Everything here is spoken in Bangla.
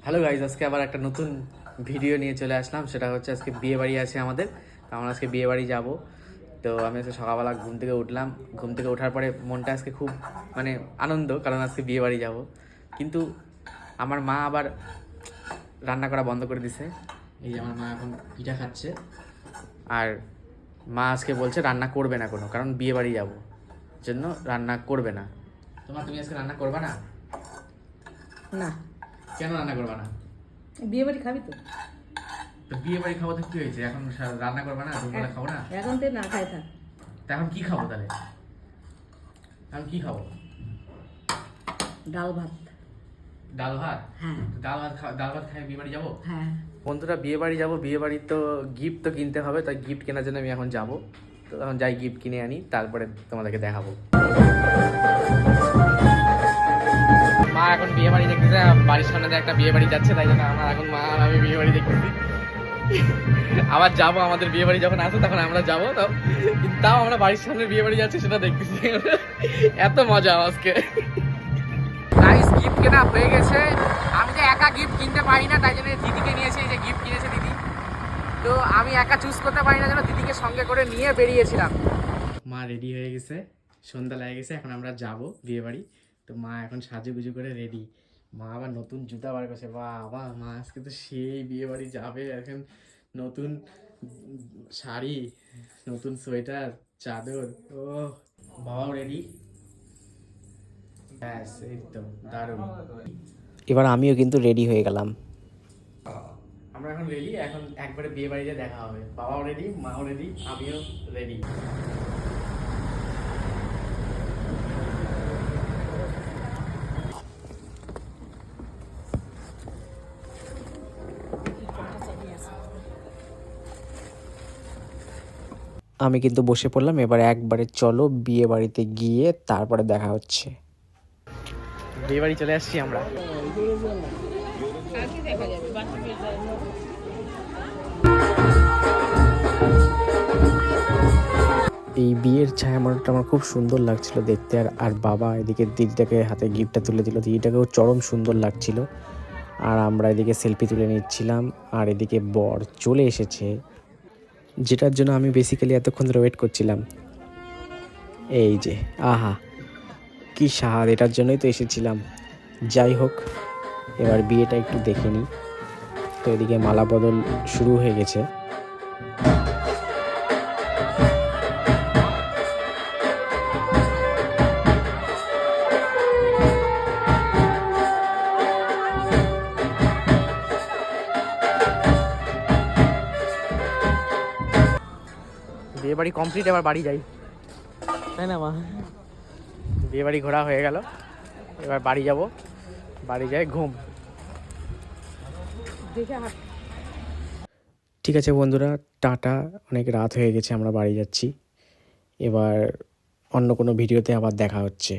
হ্যালো গাইজ, আজকে আবার একটা নতুন ভিডিও নিয়ে চলে আসলাম। সেটা হচ্ছে আজকে বিয়ে বাড়ি আছে আমাদের। তো আমরা আজকে বিয়ে বাড়ি যাবো। তো আমি আজকে সকালবেলা ঘুম থেকে উঠলাম। ঘুম থেকে ওঠার পরে মনটা আজকে খুব আনন্দ, কারণ আজকে বিয়ে বাড়ি যাবো। কিন্তু আমার মা আবার রান্না করা বন্ধ করে দিছে। এই যে আমার মা এখন পিঠা খাচ্ছে, আর মা আজকে বলছে রান্না করবে না কোনো, কারণ বিয়ে বাড়ি যাবো জন্য রান্না করবে না। তুমি আজকে রান্না করবে না? না। কেন রান্না করবে না? বিয়ে বাড়ি খাবি তো? বিয়ে বাড়ি খাবো তো কি হয়েছে, এখন রান্না করবে না? দুপুরবেলা খাবো না? এখন তো না খাই থাক। এখন কি খাবো তাহলে? এখন কি খাবো? ডাল ভাত। ডাল ভাত? হ্যাঁ। ডাল ভাত খাই বিয়ে বাড়ি যাবো? হ্যাঁ। বন্ধুরা, বিয়ে বাড়ি যাবো, বিয়ে বাড়ি তো গিফট তো কিনতে হবে, তাই গিফট কেনার জন্য আমি এখন যাবো। তো এখন যাই গিফট কিনে আনি, তারপরে তোমাদেরকে দেখাবো। মা এখন বিয়ে বাড়ি দেখতেছে, বাড়ির সামনে একটা বিয়ে বাড়ি যাচ্ছে, তাই জন্য আমার এখন মা আর আমি বিয়ে বাড়ি দেখতেছি। আবার যাবো, আমাদের বিয়ে বাড়ি যখন আসে তখন আমরা যাবো। তাও আমরা বাড়ির সামনে বিয়ে বাড়ি যাচ্ছি সেটা দেখতেছি। এত মজা আজকে। গাইস, গিফট কেনা হয়ে গেছে। আমি তো একা গিফট কিনতে পারি না, তাই জন্য দিদিকে নিয়েছি। যে গিফট কিনেছে দিদি, তো আমি একা চুজ করতে পারি না, জন্য দিদিকে সঙ্গে করে নিয়ে বেরিয়েছিলাম। মা রেডি হয়ে গেছে, সন্ধ্যা লেগে গেছে, এখন আমরা যাব বিয়ে বাড়ি। তো মা এখন সাজুগুজু করে রেডি। মা আবার নতুন জুতা বার করছে। বাবা, মা আজকে তো সেই বিয়ে বাড়ি যাবে। এখন নতুন শাড়ি, নতুন সোয়েটার, চাদর। ও বাবাও রেডি। ব্যাস, এই তো দারুণ। এবার আমিও কিন্তু রেডি হয়ে গেলাম। আমরা এখন রেডি, এখন একবারে বিয়ে বাড়িতে দেখা হবে। বাবাও রেডি, মাও রেডি, আমিও রেডি। আমি কিন্তু বসে পড়লাম। এবার একবারে চলো বিয়ে বাড়িতে গিয়ে তারপরে দেখা হচ্ছে। বিয়ে বাড়ি চলে আসছি আমরা। এই বিয়ের ছায়ামণ্ডপটা আমার খুব সুন্দর লাগছিল দেখতে। আর বাবা এদিকে দিদিটাকে হাতে গিফটটা তুলে দিল, দিদিটাকেও চরম সুন্দর লাগছিল। আর আমরা এদিকে সেলফি তুলে নিচ্ছিলাম, আর এদিকে বর চলে এসেছে, যেটার জন্য আমি বেসিক্যালি এতক্ষণ ধরে ওয়েট করছিলাম। এই যে, আহা কি স্বাদ, এটার জন্যই তো এসেছিলাম। যাই হোক, এবার বিয়েটা একটু দেখে নিই। তো এদিকে মালা বদল শুরু হয়ে গেছে। বিয়ে বাড়ি কমপ্লিট, এবার বাড়ি যাই, তাই না মা? বিয়ে বাড়ি ঘোরা হয়ে গেল, এবার বাড়ি যাব। বাড়ি যাই ঘুম। ঠিক আছে বন্ধুরা, টাটা। অনেক রাত হয়ে গেছে, আমরা বাড়ি যাচ্ছি। এবার অন্য কোনো ভিডিওতে আবার দেখা হচ্ছে।